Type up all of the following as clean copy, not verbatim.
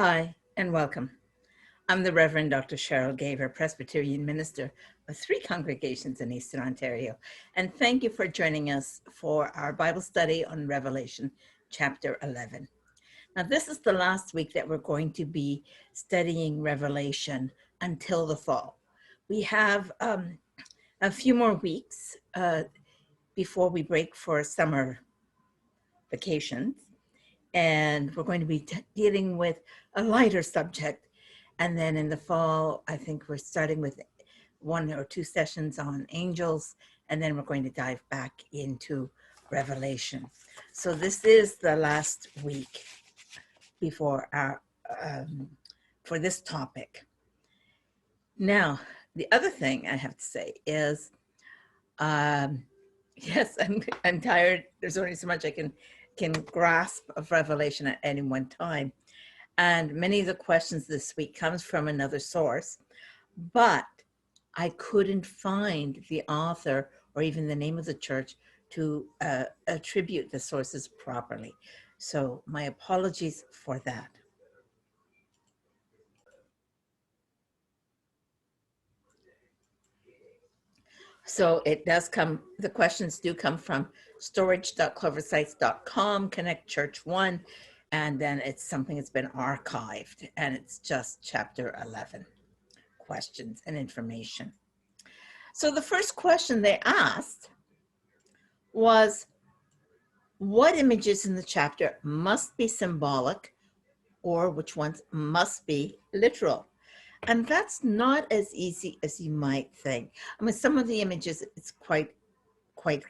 Hi, and welcome. I'm the Reverend Dr. Cheryl Gaver, Presbyterian minister of 3 congregations in Eastern Ontario. And thank you for joining us for our Bible study on Revelation chapter 11. Now, this is the last week that we're going to be studying Revelation until the fall. We have a few more weeks before we break for summer vacations. And we're going to be dealing with a lighter subject. And then in the fall, I think we're starting with 1 or 2 sessions on angels, and then we're going to dive back into Revelation. So this is the last week before our for this topic. Now, the other thing I have to say is, yes, I'm tired. There's only so much I can grasp of Revelation at any one time. And many of the questions this week comes from another source, but I couldn't find the author or even the name of the church to attribute the sources properly. So my apologies for that. So it does come, the questions do come from storage.cloversites.com, Connect Church 1, and then it's something that's been archived, and it's just chapter 11 questions and information. So the first question they asked was, what images in the chapter must be symbolic or which ones must be literal? And that's not as easy as you might think. I mean, some of the images, it's quite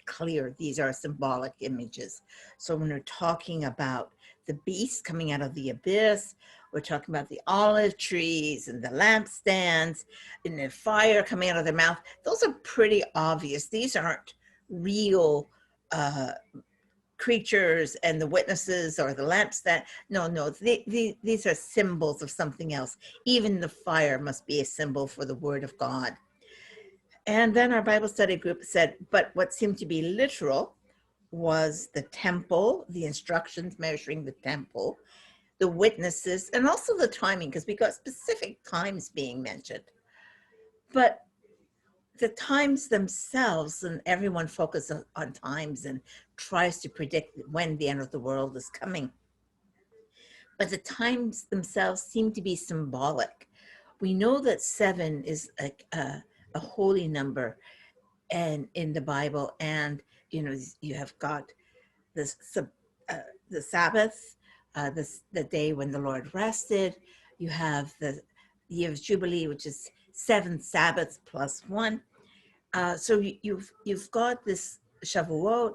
clear. These are symbolic images. So when we're talking about the beast coming out of the abyss, we're talking about the olive trees and the lampstands and the fire coming out of their mouth. Those are pretty obvious. These aren't real creatures and the witnesses or the lampstand. No, these are symbols of something else. Even the fire must be a symbol for the word of God. And then our Bible study group said, but what seemed to be literal was the temple, the instructions measuring the temple, the witnesses, and also the timing, because we got specific times being mentioned. But the times themselves, and everyone focuses on times and tries to predict when the end of the world is coming. But the times themselves seem to be symbolic. We know that 7 is a holy number and in the Bible, and you have got this the Sabbath, the day when the Lord rested. You have the year of Jubilee, which is 7 Sabbaths plus 1. So you've got this Shavuot,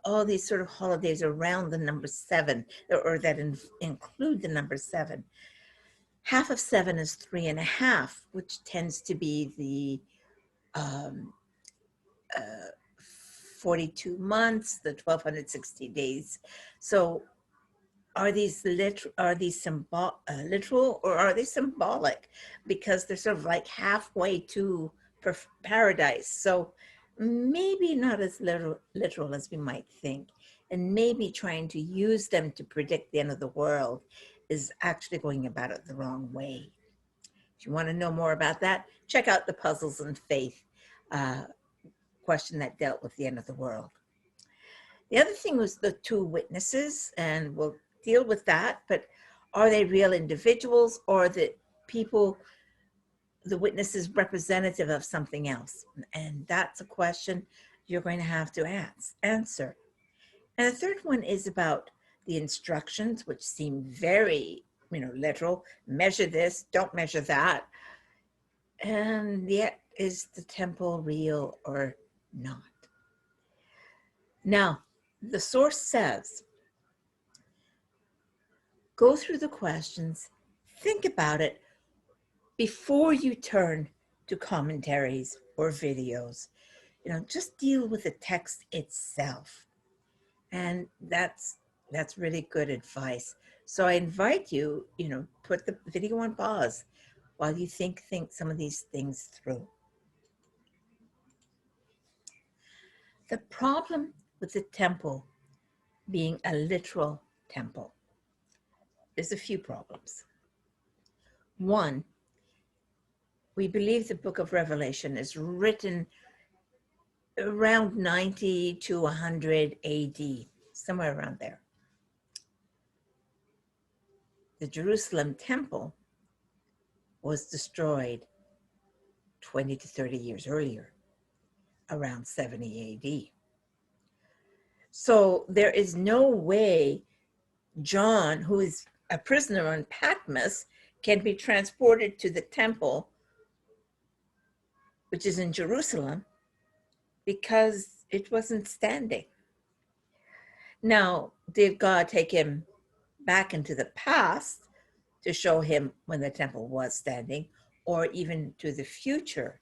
all these sort of holidays around the number 7, or that include the number 7. Half of 7 is 3.5, which tends to be the 42 months, the 1260 days. So are these literal or are they symbolic? Because they're sort of like halfway to paradise. So maybe not as literal as we might think. And maybe trying to use them to predict the end of the world is actually going about it the wrong way. If you want to know more about that, check out the Puzzles and Faith question that dealt with the end of the world. The other thing was the 2 witnesses, and we'll deal with that, but are they real individuals, or the people, the witnesses representative of something else? And that's a question you're going to have to answer. And the third one is about the instructions, which seem very, literal. Measure this, don't measure that. And yet, is the temple real or not? Now, the source says, go through the questions, think about it before you turn to commentaries or videos. Just deal with the text itself. And that's really good advice. So I invite you, put the video on pause while you think some of these things through. The problem with the temple being a literal temple there's a few problems. One, we believe the book of Revelation is written around 90 to 100 AD, somewhere around there. The Jerusalem temple was destroyed 20 to 30 years earlier, around 70 AD. So there is no way John, who is a prisoner on Patmos, can be transported to the temple, which is in Jerusalem, because it wasn't standing. Now, did God take him back into the past to show him when the temple was standing, or even to the future?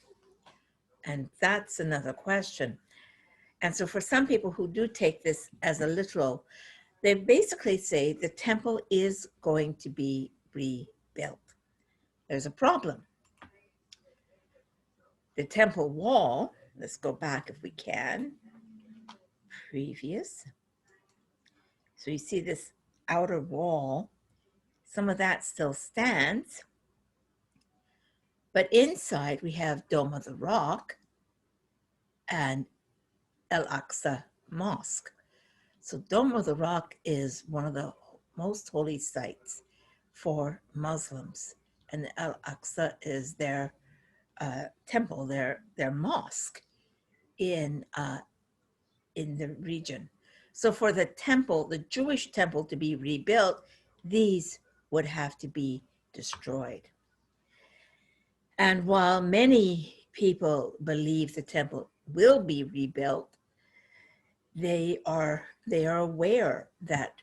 And that's another question. And so for some people who do take this as a literal, they basically say the temple is going to be rebuilt. There's a problem. The temple wall, let's go back if we can, previous. So you see this outer wall, some of that still stands, but inside we have Dome of the Rock and Al-Aqsa Mosque. So Dome of the Rock is one of the most holy sites for Muslims, and Al-Aqsa is their temple, their mosque in the region. So for the temple, the Jewish temple, to be rebuilt, these would have to be destroyed. And while many people believe the temple will be rebuilt, they are aware that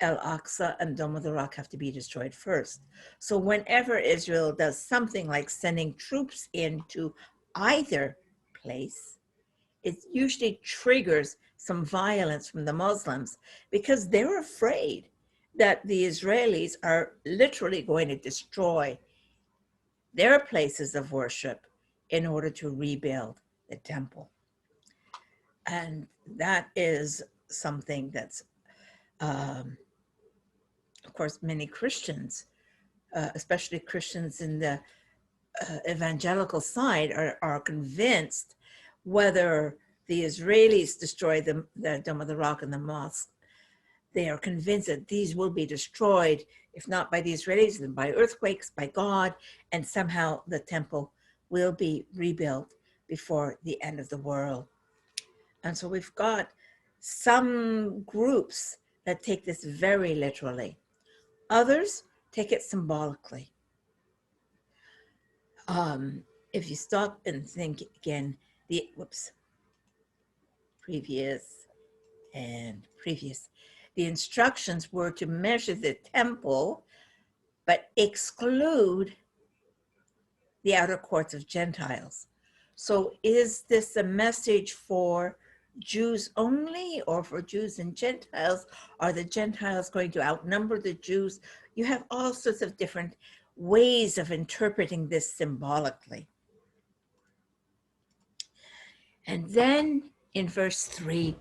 Al-Aqsa and Dome of the Rock have to be destroyed first. So whenever Israel does something like sending troops into either place, it usually triggers some violence from the Muslims, because they're afraid that the Israelis are literally going to destroy their places of worship in order to rebuild the temple. And that is something that's, of course, many Christians, especially Christians in the evangelical side, are convinced, whether the Israelis destroy the Dome of the Rock and the mosque, they are convinced that these will be destroyed, if not by the Israelis, then by earthquakes, by God, and somehow the temple will be rebuilt before the end of the world. And so we've got some groups that take this very literally. Others take it symbolically. If you stop and think again, previous and previous. The instructions were to measure the temple, but exclude the outer courts of Gentiles. So is this a message for Jews only, or for Jews and Gentiles? Are the Gentiles going to outnumber the Jews? You have all sorts of different ways of interpreting this symbolically. And then in verse 3,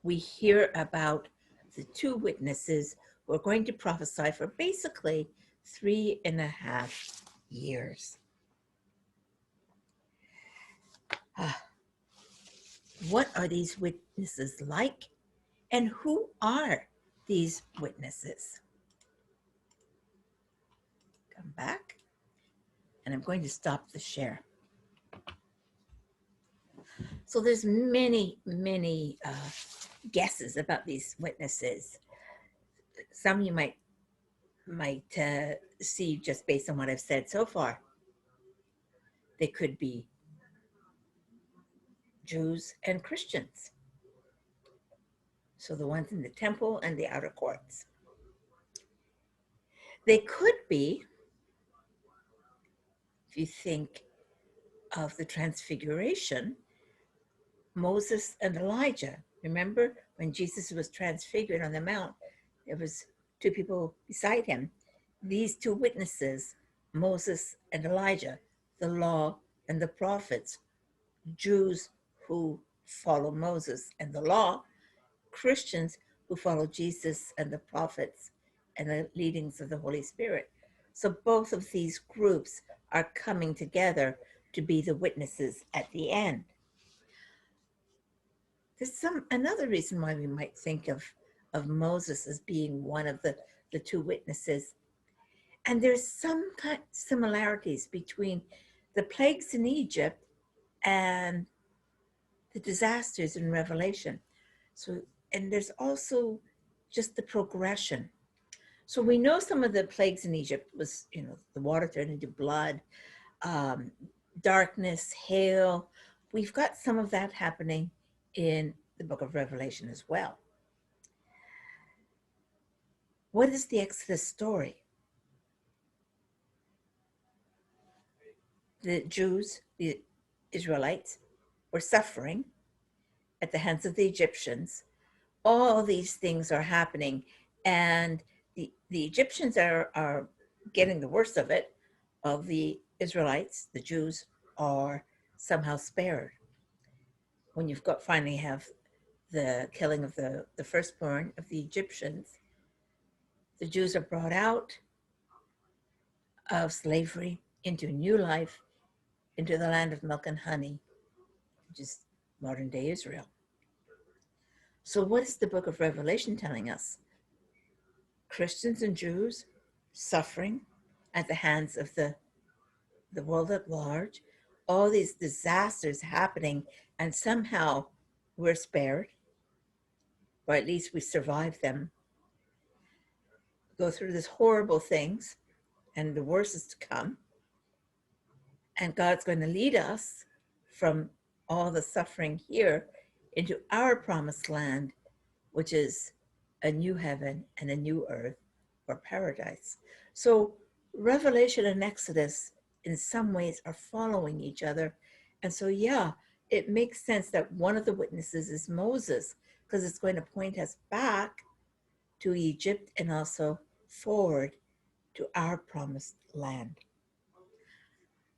we hear about the two witnesses who are going to prophesy for basically 3.5 years. What are these witnesses like? And who are these witnesses? Come back. And I'm going to stop the share. So there's many guesses about these witnesses. Some you might see just based on what I've said so far. They could be Jews and Christians. So the ones in the temple and the outer courts. They could be, if you think of the transfiguration, Moses and Elijah. Remember when Jesus was transfigured on the mount, there was two people beside him. These two witnesses, Moses and Elijah, the law and the prophets, Jews who follow Moses and the law, Christians who follow Jesus and the prophets and the leadings of the Holy Spirit. So both of these groups are coming together to be the witnesses at the end. There's another reason why we might think of Moses as being one of the two witnesses. And there's some kind of similarities between the plagues in Egypt and the disasters in Revelation. So, and there's also just the progression. So we know some of the plagues in Egypt was, the water turned into blood, darkness, hail. We've got some of that happening in the book of Revelation as well. What is the Exodus story? The Jews, the Israelites, were suffering at the hands of the Egyptians. All these things are happening, and the Egyptians are getting the worst of it. Of the Israelites, the Jews are somehow spared. When you've got finally have the killing of the firstborn of the Egyptians, the Jews are brought out of slavery into a new life, into the land of milk and honey, which is modern day Israel. So what is the book of Revelation telling us? Christians and Jews suffering at the hands of the world at large, all these disasters happening, and somehow we're spared, or at least we survive them, go through these horrible things, and the worst is to come. And God's going to lead us from all the suffering here into our promised land, which is a new heaven and a new earth, or paradise. So Revelation and Exodus in some ways are following each other. And so, yeah, it makes sense that one of the witnesses is Moses, because it's going to point us back to Egypt and also forward to our promised land.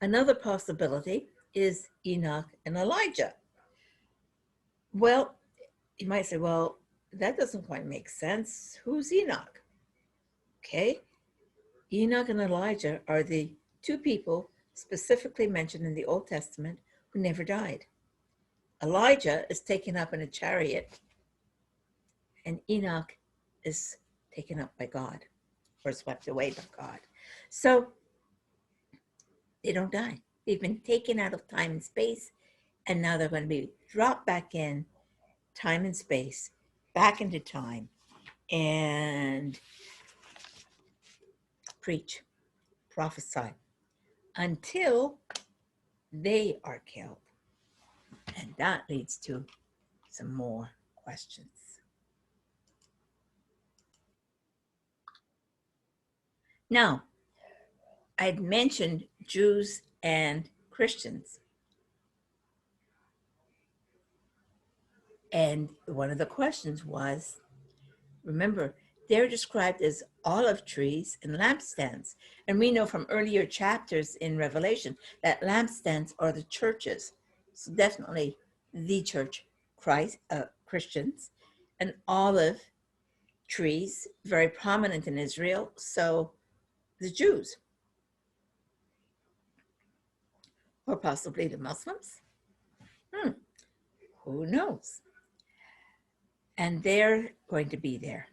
Another possibility is Enoch and Elijah. Well, you might say, well, that doesn't quite make sense. Who's Enoch? Okay, Enoch and Elijah are the two people specifically mentioned in the Old Testament who never died. Elijah is taken up in a chariot, and Enoch is taken up by God, or swept away by God. So they don't die. They've been taken out of time and space, and now they're going to be dropped back in time and space, back into time, and preach, prophesy, until they are killed. And that leads to some more questions. Now, I'd mentioned Jews and Christians. And one of the questions was, remember, they're described as olive trees and lampstands. And we know from earlier chapters in Revelation that lampstands are the churches. So definitely the church, Christians, and olive trees, very prominent in Israel. So the Jews, or possibly the Muslims. Who knows? And they're going to be there.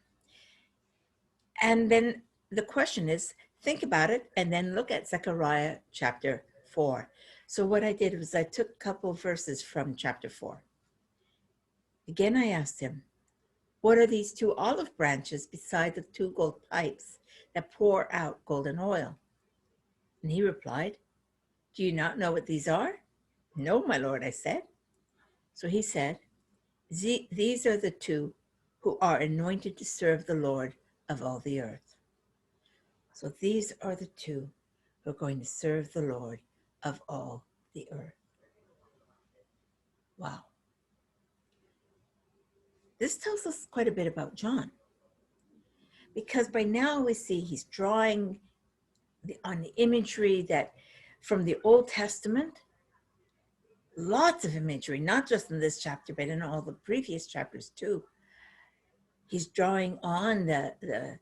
And then the question is, think about it and then look at Zechariah chapter 4. So what I did was I took a couple of verses from chapter 4. Again, I asked him, what are these two olive branches beside the two gold pipes that pour out golden oil? And he replied, do you not know what these are? No, my lord, I said. So he said, these are the two who are anointed to serve the Lord of all the earth. So these are the two who are going to serve the Lord of all the earth. Wow. This tells us quite a bit about John, because by now we see he's drawing on the imagery that from the Old Testament, lots of imagery, not just in this chapter, but in all the previous chapters too. He's drawing on the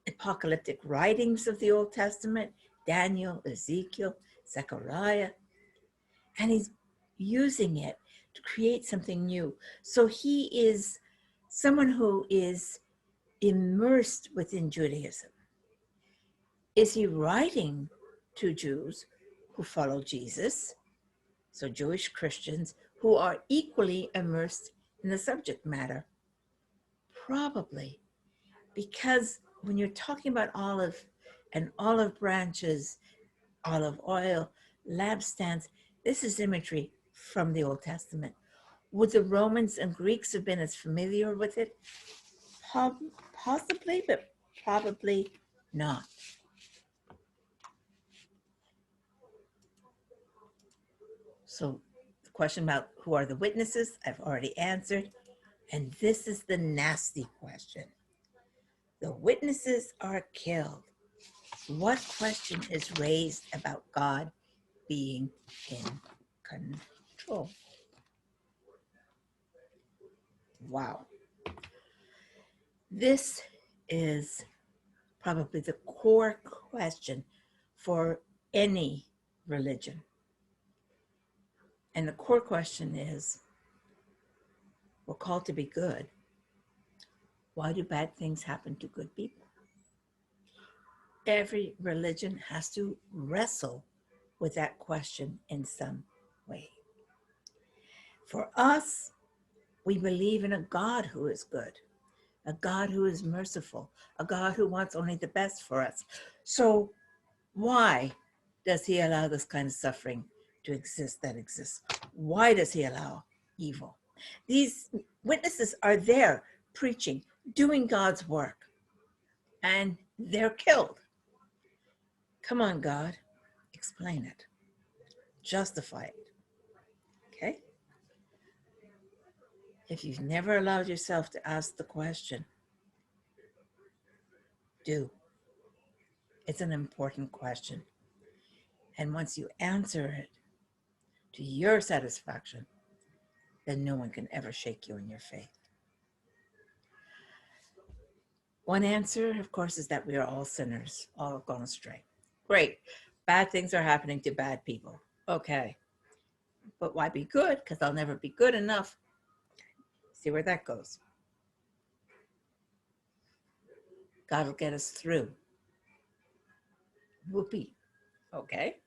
apocalyptic writings of the Old Testament, Daniel, Ezekiel, Zechariah, and he's using it to create something new. So he is someone who is immersed within Judaism. Is he writing to Jews who follow Jesus? So Jewish Christians who are equally immersed in the subject matter? Probably, because when you're talking about olive and olive branches, olive oil, lampstands, this is imagery from the Old Testament. Would the Romans and Greeks have been as familiar with it? Possibly, but probably not. So the question about who are the witnesses, I've already answered. And this is the nasty question. The witnesses are killed. What question is raised about God being in control? Wow. This is probably the core question for any religion. And the core question is, we're called to be good. Why do bad things happen to good people? Every religion has to wrestle with that question in some way. For us, we believe in a God who is good, a God who is merciful, a God who wants only the best for us. So why does he allow this kind of suffering to exist that exists? Why does he allow evil? These witnesses are there preaching, doing God's work, and they're killed. Come on, God, explain it, justify it, okay? If you've never allowed yourself to ask the question, do. It's an important question. And once you answer it to your satisfaction, then no one can ever shake you in your faith. One answer, of course, is that we are all sinners, all gone astray. Great. Bad things are happening to bad people. Okay. But why be good? Because I'll never be good enough. See where that goes. God will get us through. Whoopee. Okay.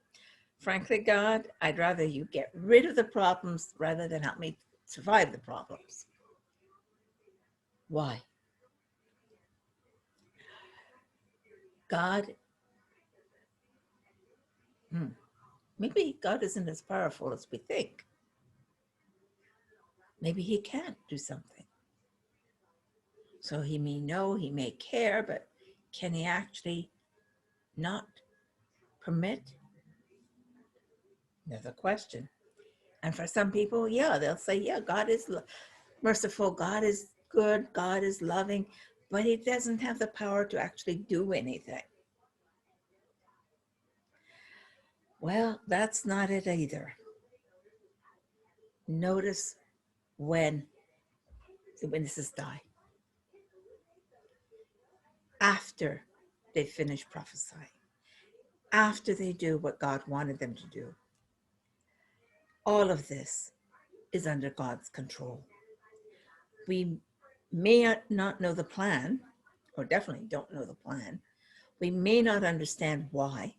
Frankly, God, I'd rather you get rid of the problems rather than help me survive the problems. Why? God, maybe God isn't as powerful as we think. Maybe he can't do something. So he may know, he may care, but can he actually not permit? Another question. And for some people, yeah, they'll say, yeah, God is merciful, God is good, God is loving, but he doesn't have the power to actually do anything. Well, that's not it either. Notice when the witnesses die. After they finish prophesying, after they do what God wanted them to do. All of this is under God's control. We may not know the plan, or definitely don't know the plan. We may not understand why.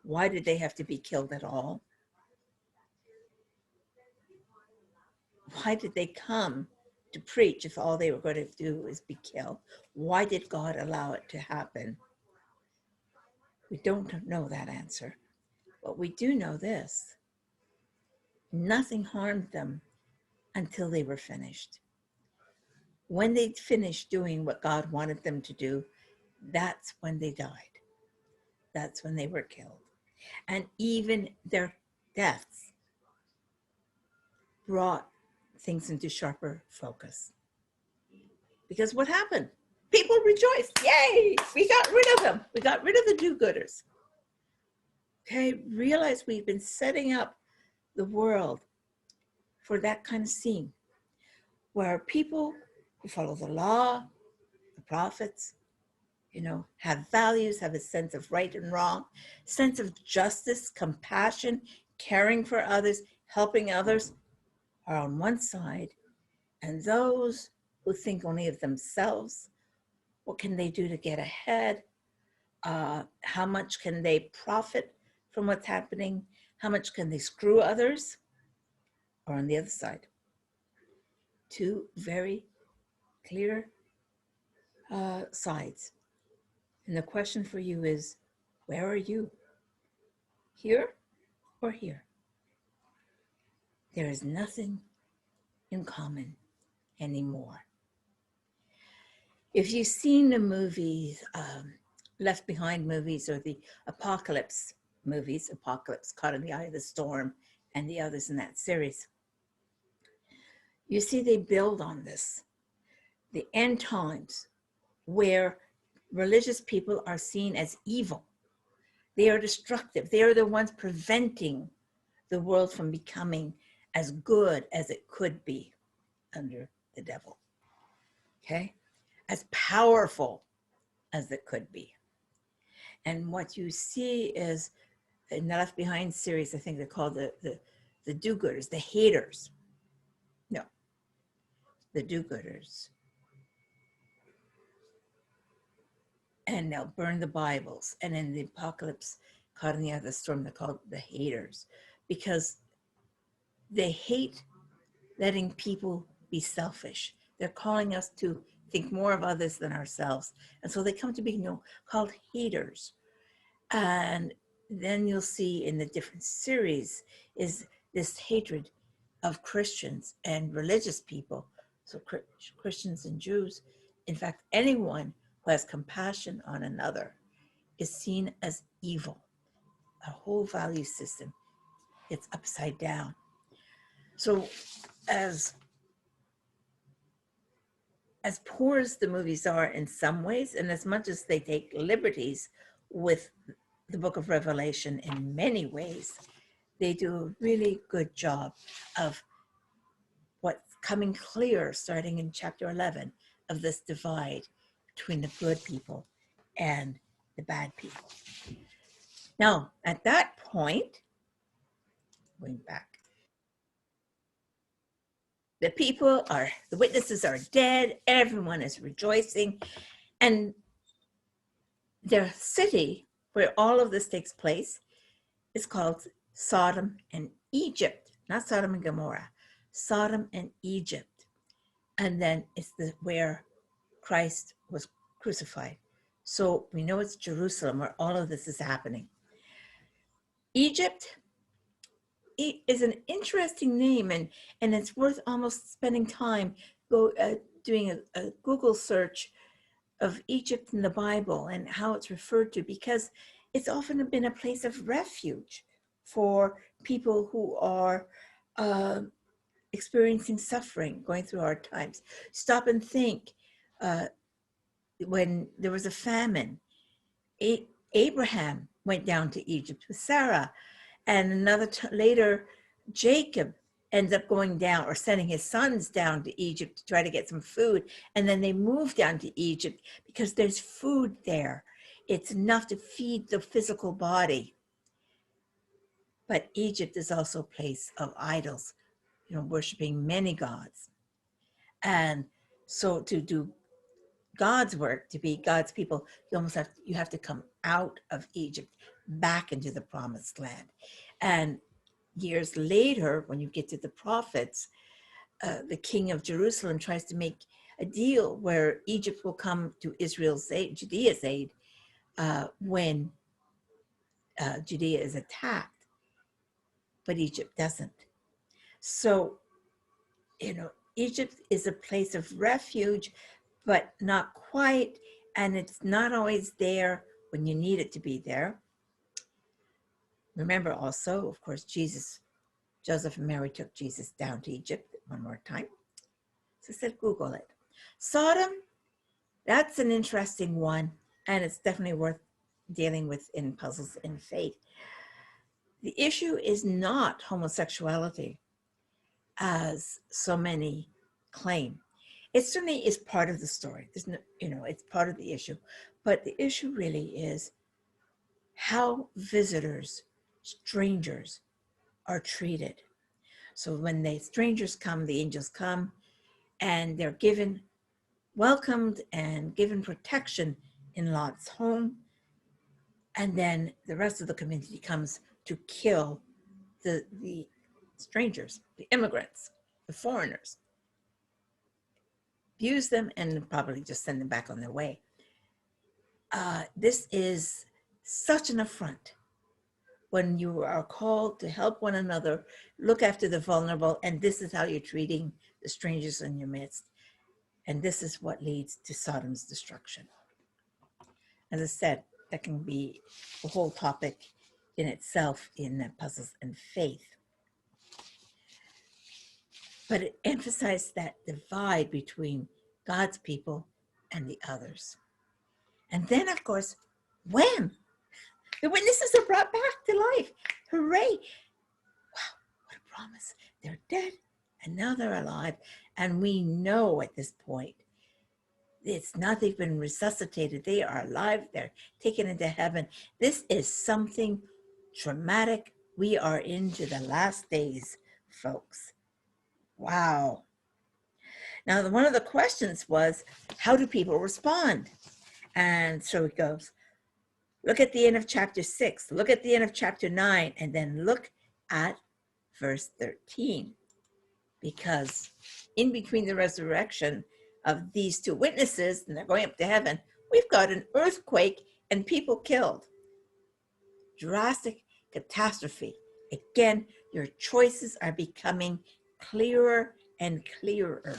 Why did they have to be killed at all? Why did they come to preach if all they were going to do is be killed? Why did God allow it to happen? We don't know that answer, but we do know this. Nothing harmed them until they were finished. When they finished doing what God wanted them to do, that's when they died. That's when they were killed. And even their deaths brought things into sharper focus. Because what happened? People rejoiced. Yay! We got rid of them. We got rid of the do-gooders. Okay, realize we've been setting up the world for that kind of scene where people who follow the law, the prophets, have values, have a sense of right and wrong, sense of justice, compassion, caring for others, helping others are on one side. And those who think only of themselves, what can they do to get ahead? How much can they profit from what's happening? How much can they screw others? Or on the other side, two very clear sides. And the question for you is, where are you? Here or here? There is nothing in common anymore. If you've seen the movies, Left Behind movies, or the Apocalypse movies, Apocalypse, Caught in the Eye of the Storm, and the others in that series, you see they build on this. The end times, where religious people are seen as evil. They are destructive. They are the ones preventing the world from becoming as good as it could be under the devil. Okay? As powerful as it could be. And what you see is, in the Left Behind series, I think they're called the do-gooders, the haters. No, the do-gooders. And they'll burn the Bibles. And in the Apocalypse, Caught in the Eye of the Storm, they're called the haters, because they hate letting people be selfish. They're calling us to think more of others than ourselves. And so they come to be called haters. And then you'll see in the different series is this hatred of Christians and religious people. So Christians and Jews, in fact, anyone who has compassion on another is seen as evil. A whole value system, it's upside down. So as poor as the movies are in some ways, and as much as they take liberties with the book of Revelation in many ways, they do a really good job of what's coming clear starting in chapter 11 of this divide between the good people and the bad people. Now, at that point, going back, the witnesses are dead, everyone is rejoicing, and the city where all of this takes place is called Sodom and Egypt, not Sodom and Gomorrah, Sodom and Egypt. And then it's where Christ was crucified. So we know it's Jerusalem where all of this is happening. Egypt is an interesting name, and it's worth almost spending time doing a Google search of Egypt in the Bible and how it's referred to, because it's often been a place of refuge for people who are experiencing suffering, going through hard times. Stop and think, when there was a famine, Abraham went down to Egypt with Sarah, and later Jacob ended up going down or sending his sons down to Egypt to try to get some food. And then they moved down to Egypt because there's food there. It's enough to feed the physical body. But Egypt is also a place of idols, worshiping many gods. And so to do God's work, to be God's people, you have to come out of Egypt back into the promised land. And years later, when you get to the prophets, the king of Jerusalem tries to make a deal where Egypt will come to Israel's aid, Judea's aid, when Judea is attacked, but Egypt doesn't. So, Egypt is a place of refuge, but not quite, and it's not always there when you need it to be there. Remember also, of course, Joseph and Mary took Jesus down to Egypt one more time. So I said, Google it. Sodom, that's an interesting one, and it's definitely worth dealing with in Puzzles in Faith. The issue is not homosexuality, as so many claim. It certainly is part of the story. There's no, it's part of the issue. But the issue really is how visitors, strangers, are treated. So when the strangers come, the angels come, and they're welcomed and given protection in Lot's home. And then the rest of the community comes to kill the strangers, the immigrants, the foreigners, abuse them, and probably just send them back on their way. This is such an affront when you are called to help one another, look after the vulnerable, and this is how you're treating the strangers in your midst. And this is what leads to Sodom's destruction. As I said, that can be a whole topic in itself in Puzzles and Faith. But it emphasized that divide between God's people and the others. And then, of course, wham! The witnesses are brought back to life. Hooray! Wow, what a promise. They're dead, and now they're alive. And we know at this point, it's not they've been resuscitated. They are alive. They're taken into heaven. This is something dramatic. We are into the last days, folks. Wow. Now, one of the questions was, how do people respond? And so it goes, look at the end of chapter 6, look at the end of chapter 9, and then look at verse 13. Because in between the resurrection of these two witnesses, and they're going up to heaven, we've got an earthquake and people killed. Drastic catastrophe. Again, your choices are becoming clearer and clearer.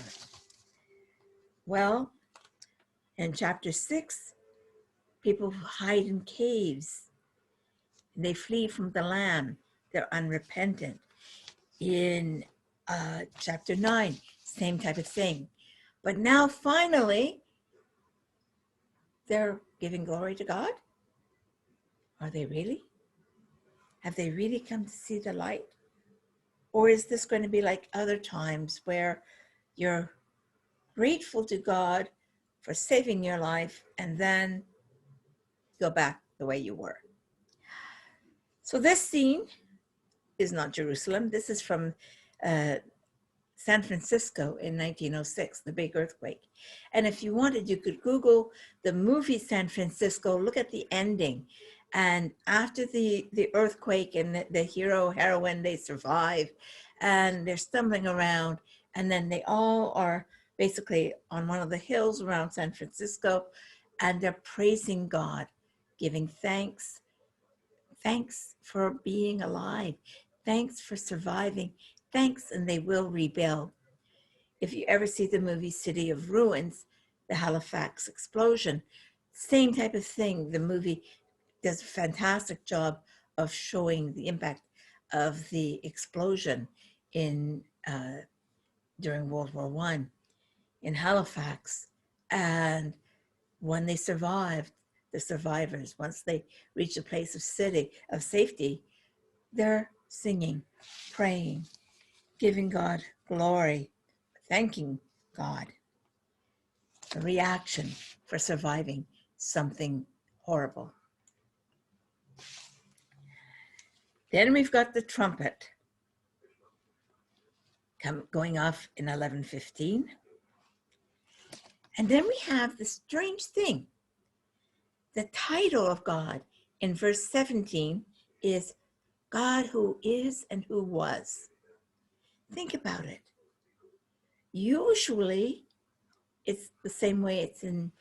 Well, in chapter 6, people hide in caves. They flee from the Lamb. They're unrepentant. In chapter 9, same type of thing. But now finally, they're giving glory to God. Are they really? Have they really come to see the light? Or is this going to be like other times where you're grateful to God for saving your life and then go back the way you were? So this scene is not Jerusalem. This is from San Francisco in 1906, the big earthquake. And if you wanted, you could Google the movie San Francisco, look at the ending. And after the earthquake and the hero, heroine, they survive and they're stumbling around. And then they all are basically on one of the hills around San Francisco, and they're praising God, giving thanks. Thanks for being alive. Thanks for surviving. Thanks, and they will rebuild. If you ever see the movie City of Ruins, the Halifax explosion, same type of thing. The movie does a fantastic job of showing the impact of the explosion in during World War I in Halifax. And when they survived, the survivors, once they reach a place of safety, they're singing, praying, giving God glory, thanking God. A reaction for surviving something horrible. Then we've got the trumpet going off in 11:15. And then we have the strange thing. The title of God in verse 17 is God who is and who was. Think about it. Usually, it's the same way it's in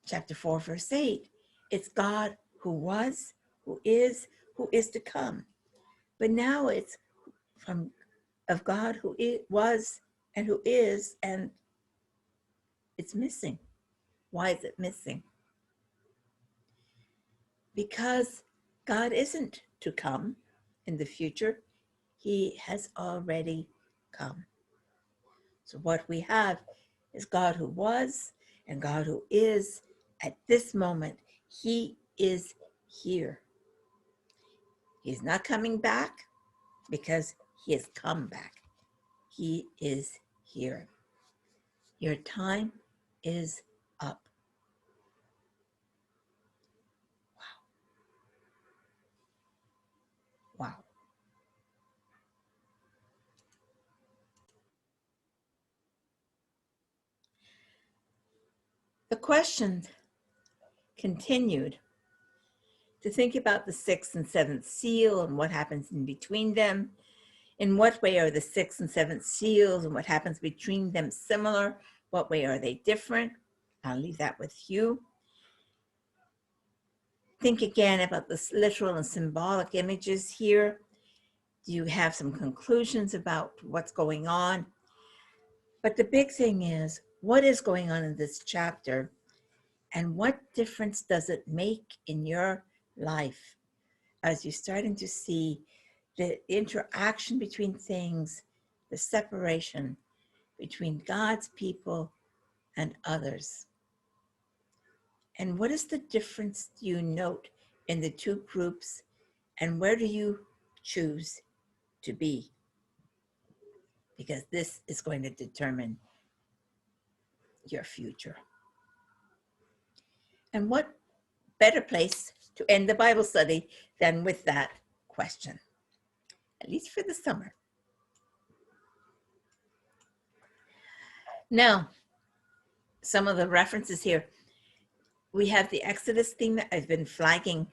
chapter 4, verse 8. It's God who was, who is to come. But now it's of God who was and who is, and it's missing. Why is it missing? Because God isn't to come in the future. He has already come. So what we have is God who was and God who is at this moment. He is here. He's not coming back because he has come back. He is here. Your time is up. Wow. Wow. The question continued to think about the sixth and seventh seal and what happens in between them. In what way are the sixth and seventh seals and what happens between them similar? What way are they different? I'll leave that with you. Think again about the literal and symbolic images here. Do you have some conclusions about what's going on? But the big thing is, what is going on in this chapter and what difference does it make in your life as you're starting to see the interaction between things, the separation between God's people and others? And what is the difference you note in the two groups, and where do you choose to be? Because this is going to determine your future. And what better place to end the Bible study than with that question, at least for the summer. Now, some of the references here. We have the Exodus theme. I've been flagging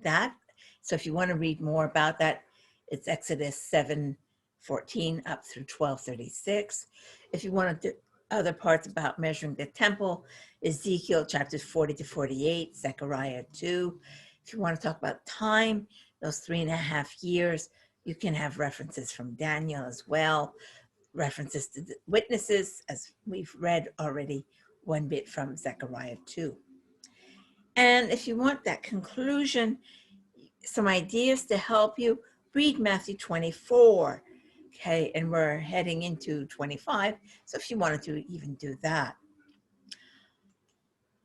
that. So if you want to read more about that, it's Exodus 7:14 up through 12:36. If you want to do other parts about measuring the temple, Ezekiel chapters 40 to 48, Zechariah 2. If you want to talk about time, those 3.5 years, you can have references from Daniel as well, references to the witnesses, as we've read already one bit from Zechariah 2. And if you want that conclusion, some ideas to help you, read Matthew 24. Okay, and we're heading into 25. So if you wanted to even do that.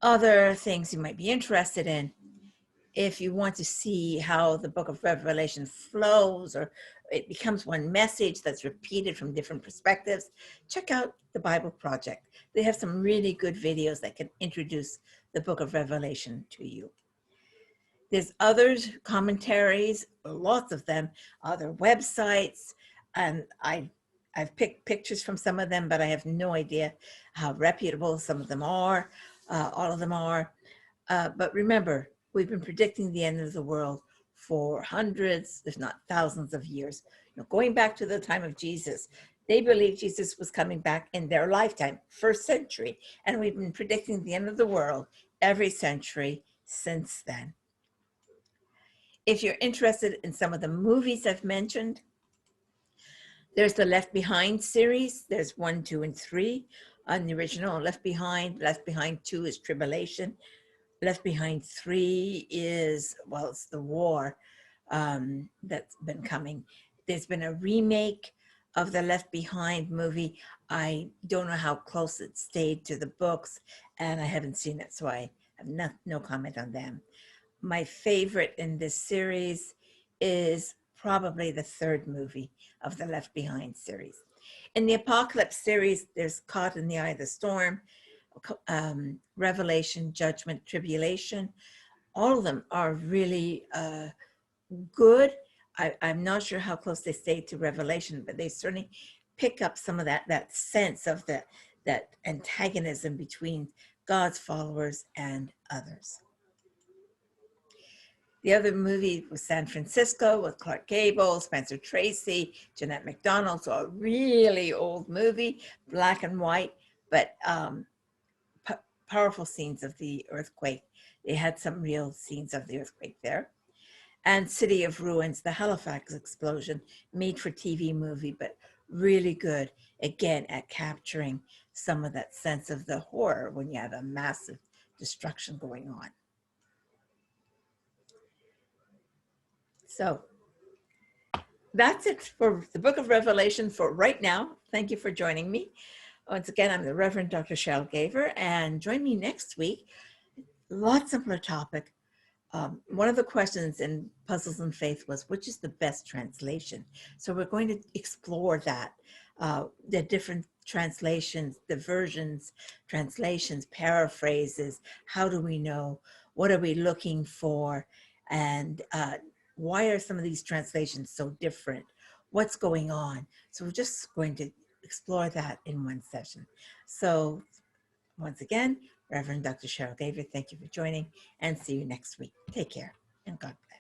Other things you might be interested in, if you want to see how the book of Revelation flows or it becomes one message that's repeated from different perspectives, check out the Bible Project. They have some really good videos that can introduce the book of Revelation to you. There's others, commentaries, lots of them, other websites, and I've picked pictures from some of them, but I have no idea how reputable some of them are, all of them are. But remember, we've been predicting the end of the world for hundreds, if not thousands of years. You know, going back to the time of Jesus, they believed Jesus was coming back in their lifetime, first century, and we've been predicting the end of the world every century since then. If you're interested in some of the movies I've mentioned, there's the Left Behind series. There's 1, 2, and 3 on the original Left Behind. Left Behind 2 is Tribulation. Left Behind 3 is, well, it's the war that's been coming. There's been a remake of the Left Behind movie. I don't know how close it stayed to the books, and I haven't seen it, so I have no comment on them. My favorite in this series is probably the third movie of the Left Behind series. In the Apocalypse series, there's Caught in the Eye of the Storm, Revelation, Judgment, Tribulation. All of them are really good. I'm not sure how close they stay to Revelation, but they certainly pick up some of that sense of that antagonism between God's followers and others. The other movie was San Francisco with Clark Gable, Spencer Tracy, Jeanette MacDonald. So a really old movie, black and white, but powerful scenes of the earthquake. They had some real scenes of the earthquake there. And City of Ruins, the Halifax explosion, made for TV movie, but really good, again, at capturing some of that sense of the horror when you have a massive destruction going on. So that's it for the book of Revelation for right now. Thank you for joining me. Once again, I'm the Reverend Dr. Cheryl Gaver, and join me next week. A lot simpler topic. One of the questions in Puzzles and Faith was, which is the best translation? So we're going to explore that. the different translations, the versions, translations, paraphrases. How do we know? What are we looking for? And why are some of these translations so different? What's going on? So we're just going to explore that in one session. So once again, Reverend Dr. Cheryl David, thank you for joining, and see you next week. Take care and God bless.